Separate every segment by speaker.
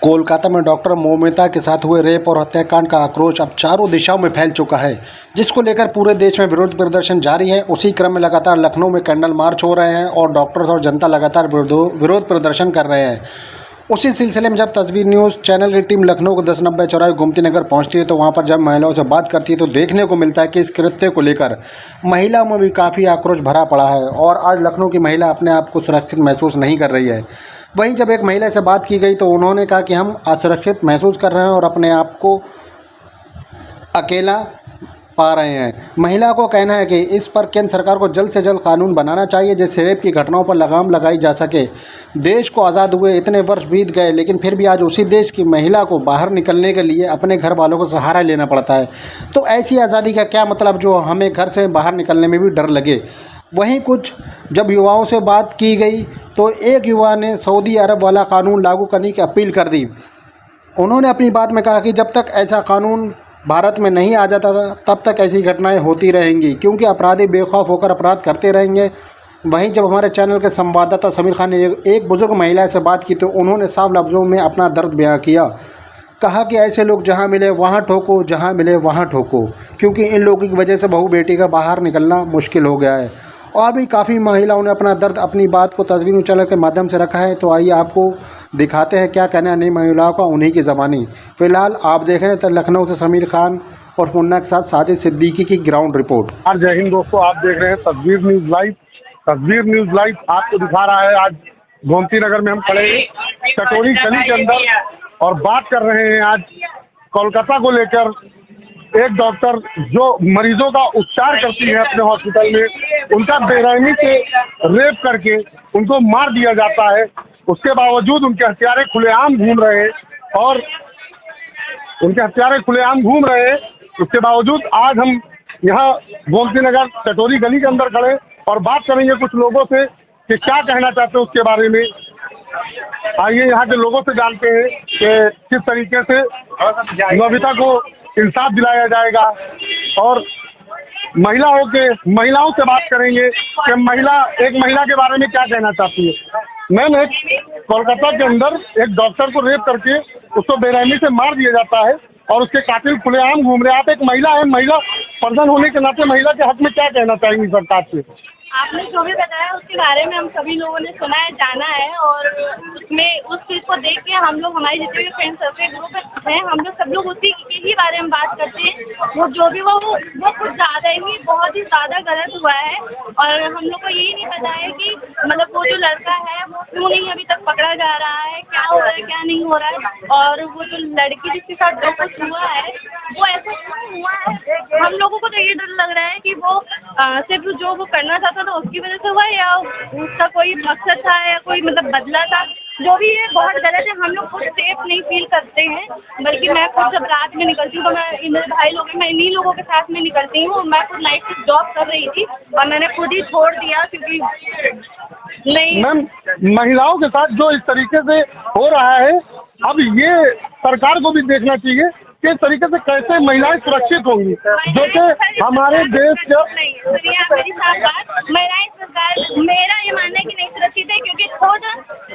Speaker 1: कोलकाता में डॉक्टर मौमिता के साथ हुए रेप और हत्याकांड का आक्रोश अब चारों दिशाओं में फैल चुका है, जिसको लेकर पूरे देश में विरोध प्रदर्शन जारी है। उसी क्रम में लगातार लखनऊ में कैंडल मार्च हो रहे हैं और डॉक्टर्स और जनता लगातार विरोध प्रदर्शन कर रहे हैं। उसी सिलसिले में जब तस्वीर न्यूज़ चैनल की टीम लखनऊ के 1090 चौराहे गोमती नगर पहुंचती है तो वहां पर जब महिलाओं से बात करती है तो देखने को मिलता है कि इस कृत्य को लेकर महिलाओं में भी काफ़ी आक्रोश भरा पड़ा है और आज लखनऊ की महिला अपने आप को सुरक्षित महसूस नहीं कर रही है। वहीं जब एक महिला से बात की गई तो उन्होंने कहा कि हम असुरक्षित महसूस कर रहे हैं और अपने आप को अकेला पा रहे हैं। महिला को कहना है कि इस पर केंद्र सरकार को जल्द से जल्द कानून बनाना चाहिए जिससे रेप की घटनाओं पर लगाम लगाई जा सके। देश को आज़ाद हुए इतने वर्ष बीत गए लेकिन फिर भी आज उसी देश की महिला को बाहर निकलने के लिए अपने घर वालों को सहारा लेना पड़ता है। तो ऐसी आज़ादी का क्या मतलब जो हमें घर से बाहर निकलने में भी डर लगे। वहीं कुछ जब युवाओं से बात की गई तो एक युवा ने सऊदी अरब वाला कानून लागू करने की अपील कर दी। उन्होंने अपनी बात में कहा कि जब तक ऐसा कानून भारत में नहीं आ जाता तब तक ऐसी घटनाएं होती रहेंगी क्योंकि अपराधी बेखौफ होकर अपराध करते रहेंगे। वहीं जब हमारे चैनल के संवाददाता समीर खान ने एक बुजुर्ग महिला से बात की तो उन्होंने साफ लफ्ज़ों में अपना दर्द बयां किया। कहा कि ऐसे लोग जहां मिले वहां ठोको, जहां मिले वहां ठोको, क्योंकि इन लोगों की वजह से बहू बेटी का बाहर निकलना मुश्किल हो गया है। और भी काफ़ी महिलाओं ने अपना दर्द, अपनी बात को तस्वीर चैनल के माध्यम से रखा है। तो आइए आपको दिखाते हैं क्या कहना है नई महिलाओं का, उन्हीं की ज़बानी। फिलहाल आप देख रहे हैं तो लखनऊ से समीर खान और मुन्ना के साथ साजिद सिद्दीकी की ग्राउंड रिपोर्ट।
Speaker 2: जय हिंद दोस्तों, आप देख रहे हैं तस्वीर न्यूज लाइव। तस्वीर न्यूज लाइव आपको दिखा रहा है आज गोमती नगर में हम खड़े हैं कटोरी गली के अंदर और बात कर रहे हैं आज कोलकाता को लेकर। एक डॉक्टर जो मरीजों का उपचार करती है अपने हॉस्पिटल में, उनका बेरहमी से रेप करके उनको मार दिया जाता है। उसके बावजूद उनके हत्यारे खुलेआम घूम रहे हैं और उसके बावजूद आज हम यहाँ गोमती नगर कटोरी गली के अंदर खड़े और बात करेंगे कुछ लोगों से कि क्या कहना चाहते हैं उसके बारे में। आइए यहाँ के लोगों से जानते हैं कि किस तरीके से मौमिता को इंसाफ दिलाया जाएगा और महिलाओं से बात करेंगे कि एक महिला के बारे में क्या कहना चाहती है। मैम, एक कोलकाता के अंदर एक डॉक्टर को रेप करके उसको बेरहमी से मार दिया जाता है और उसके कातिल खुलेआम घूम रहे हैं। आप एक महिला है, महिला पर्सन होने के नाते महिला के हक में क्या कहना चाहेंगी सरकार से?
Speaker 3: आपने जो भी बताया उसके बारे में हम सभी लोगों ने सुना है, जाना है और उसमें उस चीज को देख के हम लोग, हमारे जितने भी फ्रेंड सर्कल ग्रुप है, हम लोग सब लोग उसी के ही बारे में बात करते हैं। वो जो भी वो कुछ ज्यादा ही, बहुत ही ज्यादा गलत हुआ है और हम लोग को यही नहीं पता है कि मतलब वो जो लड़का है वो क्यों नहीं अभी तक पकड़ा जा रहा है, क्या हो रहा है क्या नहीं हो रहा है, और वो जो लड़की जिसके साथ जो कुछ हुआ है वो ऐसा क्यों हुआ है। हम लोगों को तो ये डर लग रहा है कि वो सिर्फ जो वो करना चाहता तो उसकी वजह से हुआ या उसका कोई मकसद था या कोई मतलब बदला था। जो भी है बहुत गलत है। हम लोग खुद सेफ नहीं फील करते हैं, बल्कि मैं खुद जब रात में निकलती हूँ तो मैं भाई लोग, मैं इन्हीं लोगों के साथ में निकलती हूँ। मैं खुद नाइट की जॉब कर रही थी और मैंने खुद ही छोड़ दिया क्योंकि नहीं।
Speaker 2: मैम, महिलाओं के साथ जो इस तरीके से हो रहा है, अब ये सरकार को भी देखना चाहिए किस तरीके से कैसे महिलाएं सुरक्षित होंगी, जो कि हमारे देश के
Speaker 3: महिलाएं सरकार, मेरा ये मानना है कि नहीं सुरक्षित है क्योंकि खुद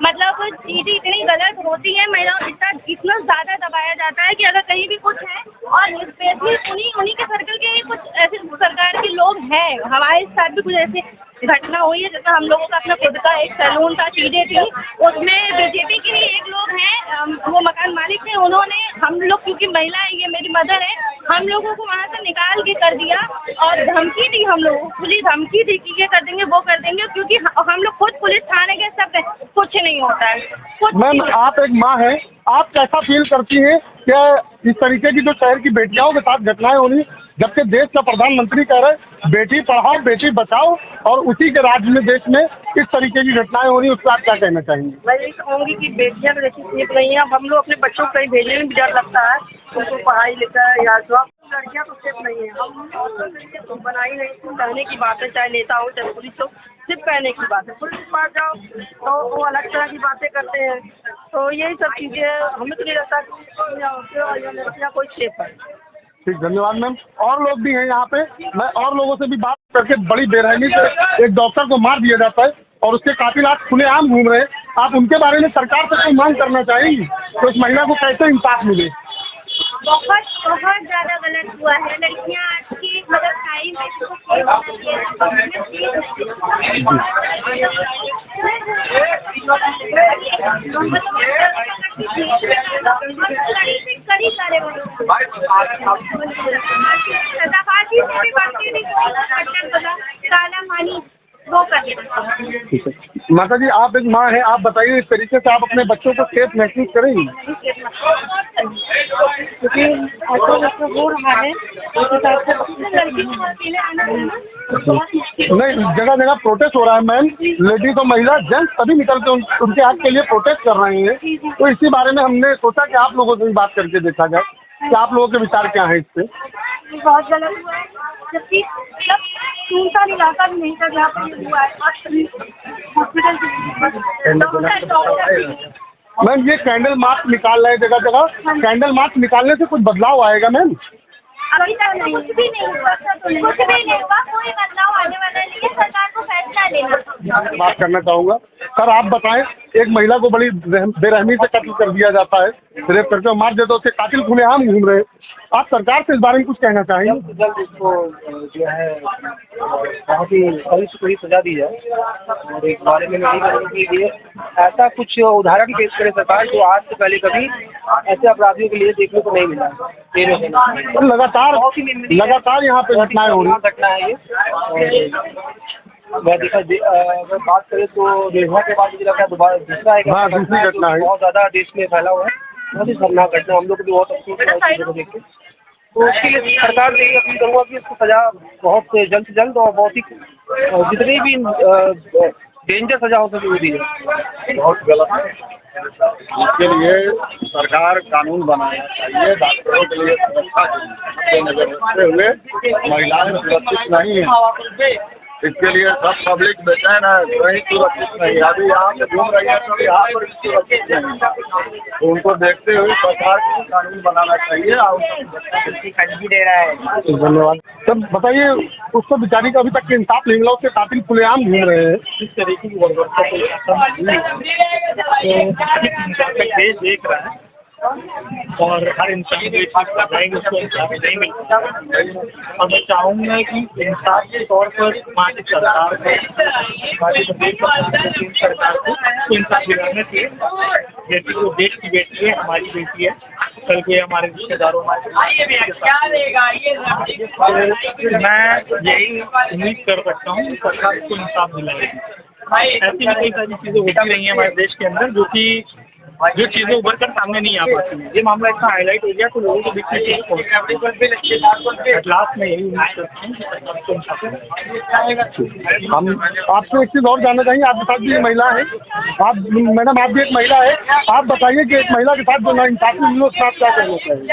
Speaker 3: मतलब चीजें इतनी गलत होती है, महिलाओं इतना ज्यादा दबाया जाता है कि अगर कहीं भी कुछ है और स्पेशली उन्हीं के सर्कल के कुछ ऐसे सरकार के लोग हैं। हमारे साथ भी कुछ ऐसे घटना हुई है, जैसे हम लोगों का अपना खुद का एक सैलून था, चीजें थी, उसमें बीजेपी के ही एक लोग हैं, वो मकान मालिक थे, उन्होंने हम लोग, क्योंकि महिला है, ये मेरी मदर है, हम लोगों को वहाँ से निकाल के कर दिया और धमकी दी, हम लोगों को पुलिस धमकी दी कि ये कर देंगे वो कर देंगे, क्योंकि हम लोग खुद पुलिस थाने के सब कुछ नहीं होता है।
Speaker 2: मैम, आप एक माँ है, आप कैसा फील करती हैं क्या इस तरीके की जो शहर की बेटियों के साथ घटनाएं हो रही, जबकि देश का प्रधानमंत्री कह रहे बेटी पढ़ाओ बेटी बचाओ, और उसी के राज्य में देश में इस तरीके की घटनाएं हो रही, उस पर आप क्या कहना चाहेंगे?
Speaker 3: मैं यही कहूँगी कि बेटियां देखिए सेफ नहीं है। अब हम लोग अपने बच्चों को कहीं भेजने में भी डर लगता है, उनको पढ़ाई लिखाई या जॉब। लड़कियां तो सेफ नहीं है, हम तो बनाई नहीं। कहने की बात है, चाहे नेता हो चाहे पुलिस हो, सिर्फ कहने की बात है। पुलिस के पास जाओ तो वो अलग तरह की बातें करते हैं। तो यही सब चीजें हमें तो नहीं लगता कि लड़कियां कोई सेफ है।
Speaker 2: ठीक, धन्यवाद मैम। और लोग भी हैं यहाँ पे, मैं और लोगों से भी बात करके, बड़ी बेरहमी से एक डॉक्टर को मार दिया जाता है और उसके कातिल आज खुलेआम घूम रहे हैं। आप उनके बारे में सरकार से कोई मांग करना चाहेंगी तो उस महिला को कैसे इंसाफ मिले?
Speaker 3: बहुत बहुत ज्यादा गलत हुआ है। लड़कियां आज की मतलब टाइम में इसको खेल होना काला पानी वो कर
Speaker 2: माता जी, आप एक माँ है, आप बताइए इस तरीके से आप अपने बच्चों को सेफ महसूस करेंगी?
Speaker 3: क्योंकि हो रहा है उस हिसाब से लड़की को अकेले आना है ना बहुत मुश्किल।
Speaker 2: नहीं, जगह जगह प्रोटेस्ट हो रहा है मैम, लेडीज और महिला जेंट्स सभी निकल के उनके हक के लिए प्रोटेस्ट कर रहे हैं। तो इसी बारे में हमने सोचा कि आप लोगों से भी बात करके देखा जाए कि आप लोगों के विचार क्या है इस पे।
Speaker 3: बहुत गलत हुआ है, जबकि सुनसान इलाका भी नहीं था जहाँ पर ये हुआ है। हॉस्पिटल
Speaker 2: मैम, ये कैंडल मार्च निकाल रहे हैं जगह जगह, कैंडल मार्च निकालने से कुछ बदलाव आएगा मैम?
Speaker 3: अभी तक नहीं, कुछ भी नहीं हुआ, कोई बदलाव आने वाला नहीं है। सरकार को फैसला लेना।
Speaker 2: बात करना चाहूंगा सर, आप बताएं, एक महिला को बड़ी बेरहमी से कत्ल कर दिया जाता है, रेप करके मार देते, उसके कातिल खुलेआम घूम रहे हैं। आप सरकार से इस बारे में कुछ कहना चाहेंगे?
Speaker 4: जल्द इसको जो है बहुत ही कड़ी से कड़ी सजा दी जाए और एक बारे में नहीं करने के लिए ऐसा कुछ उदाहरण पेश करे सरकार जो आज से पहले कभी ऐसे अपराधियों के लिए देखने को नहीं मिला।
Speaker 2: तो लगातार यहाँ पे घटनाएं हो रही
Speaker 4: घटना है ये। अगर बात करें तो निर्भया के बाद मुझे लगता है दोबारा दूसरा
Speaker 2: दूसरी घटना है,
Speaker 4: बहुत ज्यादा देश में फैला हुआ है। बहुत ही खतरनाक घटना, हम लोग को भी बहुत अफसोस है देख के। तो उसके लिए सरकार से यही अपील करूंगा कि इसको सजा बहुत जल्द से जल्द और बहुत ही जितनी भी डेंजर सजा हो सके वो दी जाए।
Speaker 2: बहुत गलत है, इसके लिए सरकार कानून बनाना चाहिए। डॉक्टरों के लिए सुरक्षा नजर रखते हुए महिलाएं सुरक्षित नहीं है, इसके लिए सब पब्लिक बेचैन है, कहीं सुरक्षित नहीं। अभी यहाँ पे घूम रही है तो यहाँ पर सुरक्षित नहीं, तो उनको देखते हुए सरकार को कानून बनाना चाहिए और दे रहा है। धन्यवाद सर। बताइए, उसको बेचारी का अभी तक इंसाफ नहीं मिला, उसके कातिल खुलेआम घूम रहे हैं, किस तरीके की
Speaker 4: देश देख रहा है और हर इंसान को उसको इंसाफ नहीं मिलता। और मैं चाहूंगा कि इंसाफ के तौर पर हमारी सरकार को इंसाफ दिलाना चाहिए। बेटी को देश की बेटी है, हमारी बेटी है, कल को हमारे रिश्तेदारों में मैं यही उम्मीद कर सकता हूँ सरकार को इंसाफ दिलाएगी। ऐसी भी कई सारी चीजें होती रही है हमारे देश के अंदर जो चीजें उभर कर सामने नहीं आ पाती। ये मामला इतना हाईलाइट हो गया तो लोगों के बीच में लास्ट में यही उम्मीद करते हैं।
Speaker 2: हम आपसे एक चीज और जानना चाहेंगे, आपके साथ भी महिला है, आप मैडम आप भी एक महिला है, आप बताइए कि एक महिला के साथ जो नाइंसाफी हुई है उसका आप क्या कहना चाहिए?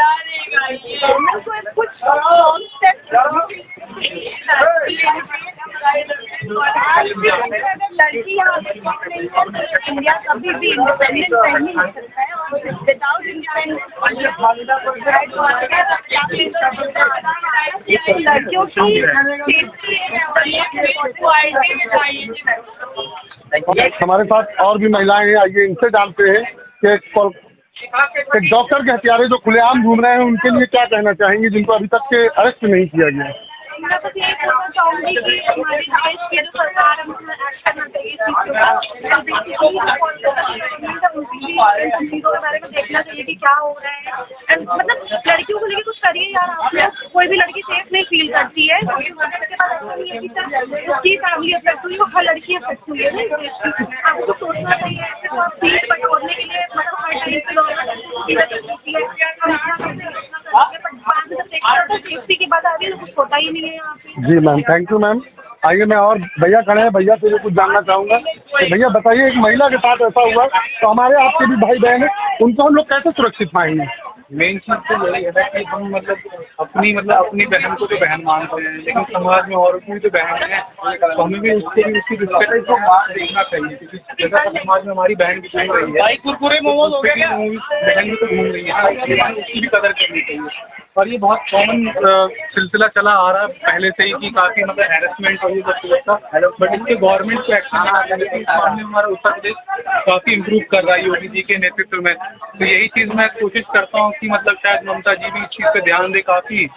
Speaker 3: लड़की इंडिया कभी भी इंडिपेंडेंट नहीं हो सकता है और विदाउट लड़कियों की।
Speaker 2: हमारे साथ और भी महिलाएं हैं, आइए इनसे जानते हैं कि एक डॉक्टर के हत्यारे जो खुलेआम घूम रहे हैं उनके लिए क्या कहना चाहेंगे, जिनको अभी तक के अरेस्ट नहीं किया गया?
Speaker 3: मैं बस ये कहना चाहूंगी कि हमारे देश की जो सरकार है उसमें करना चाहिए चीजों के बारे में देखना चाहिए कि क्या हो रहा है। मतलब लड़कियों को लेकर कुछ करिए यार, आप कोई भी लड़की सेफ नहीं फील करती है, उसकी फैमिली अफेक्ट हुई, वो हर लड़की अफेक्ट हुई है। आपको सोचना चाहिए सीट बटोरने के लिए, मतलब हर टाइम सेफ्टी की बात आ रही है तो कुछ होता ही नहीं है यहाँ पे।
Speaker 2: जी मैम, थैंक यू मैम। आइए मैं और भैया खड़े हैं, भैया से कुछ जानना चाहूंगा। तो भैया बताइए, एक महिला के साथ ऐसा हुआ तो हमारे आपके भी भाई बहन है, उनको हम लोग कैसे सुरक्षित पाएंगे?
Speaker 4: मेन चीज तो यही है कि हम अपनी बहन को तो बहन मानते हैं, लेकिन समाज में और भी तो बहन है तो हमें भी उसको भी उसकी रिस्पेक्ट को देखना चाहिए। क्योंकि जैसा समाज में हमारी बहन भी घूम रही है, बहन भी तो घूम रही है, उसकी भी कदर करनी चाहिए।
Speaker 5: और ये बहुत कॉमन सिलसिला चला आ रहा है पहले से ही कि काफी मतलब हैरेसमेंट और ये सब चीज़ था, बट इसके गवर्नमेंट को एक्शन लेना चाहिए। इस मामले में हमारा उत्तर प्रदेश काफी इम्प्रूव कर रहा है योगी जी के नेतृत्व में। तो यही चीज मैं कोशिश करता हूँ कि मतलब शायद ममता जी भी इस चीज पे ध्यान दे काफी,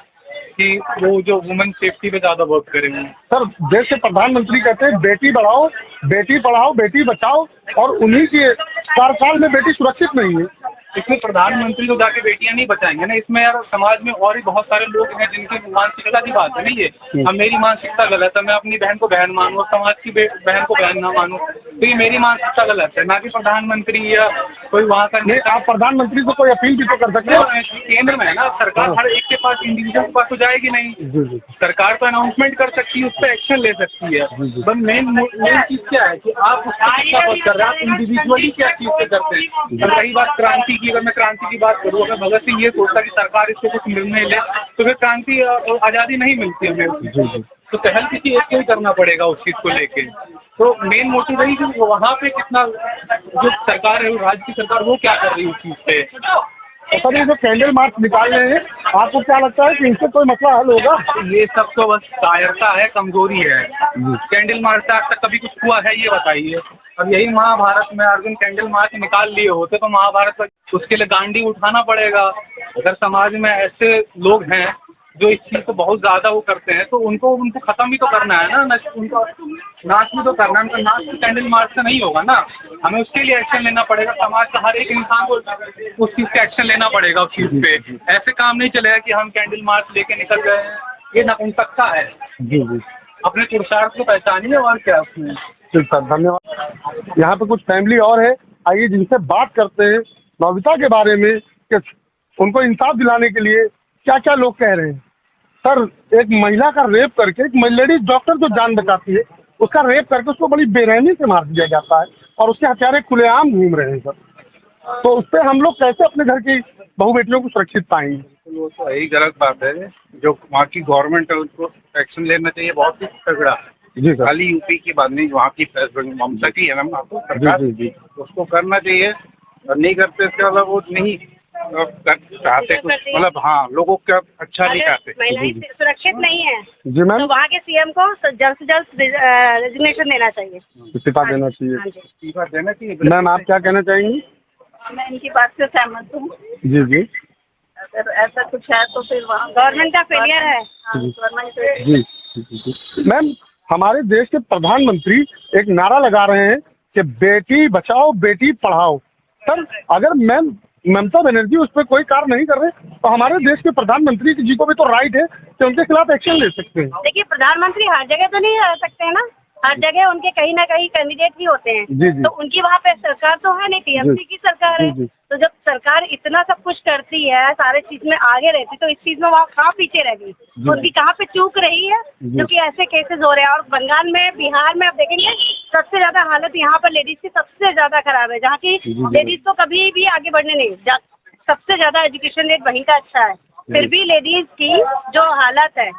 Speaker 5: कि वो जो वुमेन सेफ्टी पे ज्यादा वर्क करेंगे।
Speaker 2: सर, देश के प्रधानमंत्री कहते हैं बेटी बढ़ाओ, बेटी पढ़ाओ, बेटी बचाओ, और उन्हीं के कार्यकाल में बेटी सुरक्षित नहीं है।
Speaker 5: इसमें प्रधानमंत्री तो जाके बेटियां नहीं बचाएंगे ना, इसमें यार समाज में और भी बहुत सारे लोग हैं जिनकी मानसिकता की बात है नहीं ये। अब मेरी मानसिकता गलत है, मैं अपनी बहन को बहन मानूं और समाज की बहन को बहन ना मानूं, तो ये मेरी मानसिकता गलत है, ना कि प्रधानमंत्री या कोई वहाँ का।
Speaker 2: नहीं, आप प्रधानमंत्री से कोई अपील भी तो कर सकते हो।
Speaker 5: केंद्र में है ना सरकार, हर एक के पास, इंडिविजुअल के पास तो जाएगी नहीं। सरकार तो अनाउंसमेंट कर सकती है, उस पर एक्शन ले सकती है। बस मेन चीज क्या है कि आप उसका सपोर्ट कर रहे हैं, आप इंडिविजुअली क्या चीज से करते हैं। रही बात क्रांति की, अगर मैं क्रांति की बात करूँ, अगर भगत सिंह ये सोचता कि सरकार इसको कुछ निर्णय ले तो फिर क्रांति और आजादी नहीं मिलती हमें। तो पहल किसी एक को ही करना पड़ेगा उस चीज को लेके। तो मेन मोटिव रही कि वहाँ पे कितना जो सरकार है, राज्य की सरकार, वो क्या कर रही है उस चीज पे।
Speaker 2: सर, ये जो कैंडल मार्च निकाल रहे हैं, आपको क्या लगता है कि इनसे कोई मसला हल होगा?
Speaker 5: ये सब तो बस कायरता है, कमजोरी है। कैंडल मार्च से आज तक कभी कुछ हुआ है ये बताइए। अब यही महाभारत में अर्जुन कैंडल मार्च निकाल लिए होते तो महाभारत, उसके लिए गांडी उठाना पड़ेगा। अगर समाज में ऐसे लोग हैं जो इस चीज को बहुत ज्यादा वो करते हैं तो उनको खत्म भी तो करना है ना, उनको नाश भी तो करना है। उनका नाश तो कैंडल मार्च से नहीं होगा ना, हमें उसके लिए एक्शन लेना पड़ेगा। समाज का हर एक इंसान को उस चीज का एक्शन लेना पड़ेगा उस चीज पे। ऐसे काम नहीं चलेगा कि हम कैंडल मार्च लेके निकल गए हैं, ये नपुंसकता है। अपने पुरुषार्थ को पहचानिए और क्या उसमें।
Speaker 2: ठीक सर, धन्यवाद। यहाँ पे कुछ फैमिली और है, आइए जिनसे बात करते हैं नवविता के बारे में कि उनको इंसाफ दिलाने के लिए क्या क्या लोग कह रहे हैं। सर, एक महिला का रेप करके, एक लेडीज डॉक्टर जो जान बचाती है उसका रेप करके उसको बड़ी बेरहमी से मार दिया जाता है और उसके हत्यारे खुलेआम घूम रहे हैं सर। तो उस पर हम लोग कैसे अपने घर की बहू बेटियों को सुरक्षित पाएंगे?
Speaker 5: वो तो यही गलत बात है, जो वहाँ की गवर्नमेंट है उसको एक्शन लेना चाहिए, बहुत ही तगड़ा।
Speaker 2: जी सर।
Speaker 5: खाली यूपी की बात नहीं, वहाँ की ममता की है ना आपको सरकार, उसको करना चाहिए। और नहीं करते इसके मतलब वो नहीं चाहते कुछ, मतलब हाँ, लोगों का अच्छा नहीं चाहते।
Speaker 3: महिलाएं सुरक्षित नहीं है
Speaker 2: जी मैम,
Speaker 3: तो वहाँ के सीएम को जल्द से जल्द रेजिग्नेशन देना चाहिए,
Speaker 2: इस्तीफा देना चाहिए।
Speaker 3: हाँ जी।
Speaker 5: इस्तीफा देना चाहिए।
Speaker 2: मैम, आप क्या कहना चाहेंगी?
Speaker 3: मैं इनकी बात से सहमत हूँ।
Speaker 2: जी जी
Speaker 3: अगर ऐसा कुछ है तो फिर वहाँ गवर्नमेंट का फेलियर है। गवर्नमेंट
Speaker 2: जी। मैम, हमारे देश के प्रधानमंत्री एक नारा लगा रहे हैं कि बेटी बचाओ, बेटी पढ़ाओ। सर, अगर मैम ममता बनर्जी उस पर कोई कार्य नहीं कर रहे तो हमारे देश के प्रधानमंत्री जी को भी तो राइट है कि उनके खिलाफ एक्शन ले सकते हैं।
Speaker 3: देखिए, प्रधानमंत्री हर जगह तो नहीं रह सकते हैं ना, हर जगह उनके कहीं ना कहीं कैंडिडेट ही होते हैं।
Speaker 2: जी, जी।
Speaker 3: तो उनकी वहाँ पे सरकार तो है नहीं, टीएमसी की सरकार है।
Speaker 2: जी, जी।
Speaker 3: तो जब सरकार इतना सब कुछ करती है, सारे चीज में आगे रहती, तो इस चीज में वहाँ कहाँ पीछे रह गई? उनकी कहाँ पे चूक रही है जो कि ऐसे केसेस हो रहे हैं। और बंगाल में, बिहार में आप देखेंगे सबसे ज्यादा हालत यहाँ पर लेडीज की सबसे ज्यादा खराब है, जहाँ की लेडीज को कभी भी आगे बढ़ने नहीं, सबसे ज्यादा एजुकेशन रेट वहीं का अच्छा है, फिर भी लेडीज की जो हालत है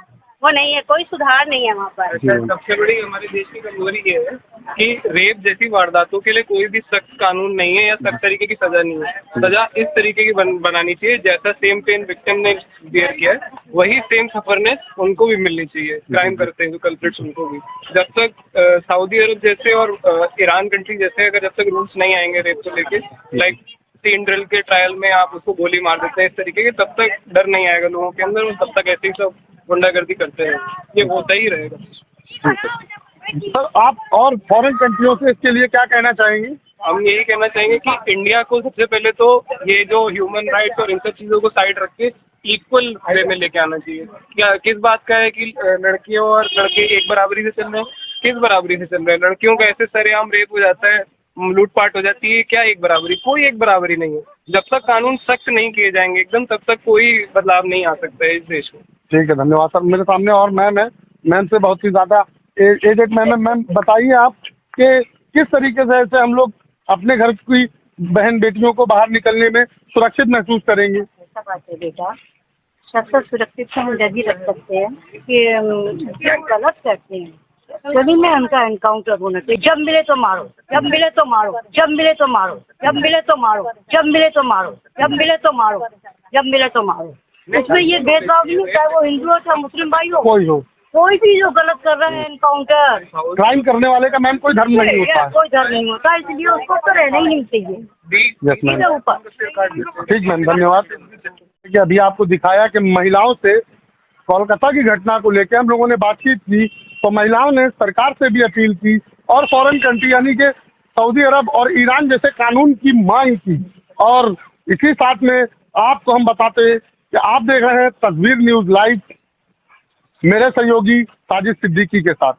Speaker 3: वो नहीं है, कोई सुधार नहीं है वहाँ पर।
Speaker 5: सबसे बड़ी हमारे देश की कमजोरी ये है कि रेप जैसी वारदातों के लिए कोई भी सख्त कानून नहीं है या सख्त तरीके की सजा नहीं है। सजा इस तरीके की बनानी चाहिए जैसा सेम पेन विक्टिम ने बियर किया है, वही सेम सफरनेस उनको भी मिलनी चाहिए, क्राइम करते हैं जो कल्प्रिट्स उनको भी। जब तक सऊदी अरब जैसे और ईरान कंट्री जैसे अगर जब तक रूल्स नहीं आएंगे रेप को लेके, लाइक तीन ड्रिल के ट्रायल में आप उसको गोली मार देते हैं इस तरीके के, तब तक डर नहीं आएगा लोगों के अंदर, तब तक ऐसे ही सब गुंडागर्दी करते हैं, ये होता ही रहेगा।
Speaker 2: सर, आप और फॉरेन कंट्रियों से इसके लिए क्या कहना चाहेंगे?
Speaker 5: हम यही कहना चाहेंगे कि इंडिया को सबसे पहले तो ये जो ह्यूमन राइट्स और इन सब चीजों को साइड रख के इक्वल वे में लेके आना चाहिए। क्या किस बात का है कि लड़कियों और लड़के एक बराबरी से चल रहे हैं? किस बराबरी से चल रहे हैं? लड़कियों का ऐसे सरेआम रेप हो जाता है, लूटपाट हो जाती है, क्या एक बराबरी? कोई एक बराबरी नहीं है। जब तक कानून सख्त नहीं किए जाएंगे एकदम, तब तक कोई बदलाव नहीं आ सकता है इस देश में।
Speaker 2: ठीक है, धन्यवाद सर। मेरे सामने और मैम है, मैम से बहुत ही ज्यादा एजेड मैम है। मैम, बताइए आप कि किस तरीके से ऐसे हम लोग अपने घर की बहन बेटियों को बाहर निकलने में सुरक्षित महसूस करेंगे?
Speaker 3: ऐसा बात है बेटा, सबसे सुरक्षित से हम जब ही रख सकते हैं कि गलत करते हैं सभी में उनका एनकाउंटर होना चाहिए। जब मिले तो मारो, जब मिले तो मारो, जब मिले तो मारो, जब मिले तो मारो, जब मिले तो मारो, जब मिले तो मारो, जब मिले तो मारो। उसमें ये भेदभाव नहीं, चाहे वो हिंदू हो चाहे मुस्लिम भाई हो,
Speaker 2: कोई
Speaker 3: भी जो गलत कर रहे हैं एनकाउंटर,
Speaker 2: क्राइम करने वाले का मैम कोई धर्म नहीं होता है।
Speaker 3: कोई डर नहीं होता, इसलिए उसको तो रहना ही नहीं चाहिए।
Speaker 2: यस मैम,
Speaker 3: इसके ऊपर
Speaker 2: ठीक मैम, धन्यवाद। कि अभी आपको दिखाया कि महिलाओं से कोलकाता की घटना को लेकर हम लोगों ने बातचीत की, तो महिलाओं ने सरकार से भी अपील की और फॉरेन कंट्री यानी कि सऊदी अरब और ईरान जैसे कानून की मांग की। और इसी साथ में आपको हम बताते हैं कि आप देख रहे हैं तस्वीर न्यूज लाइव, मेरे सहयोगी साजिद सिद्दीकी के साथ।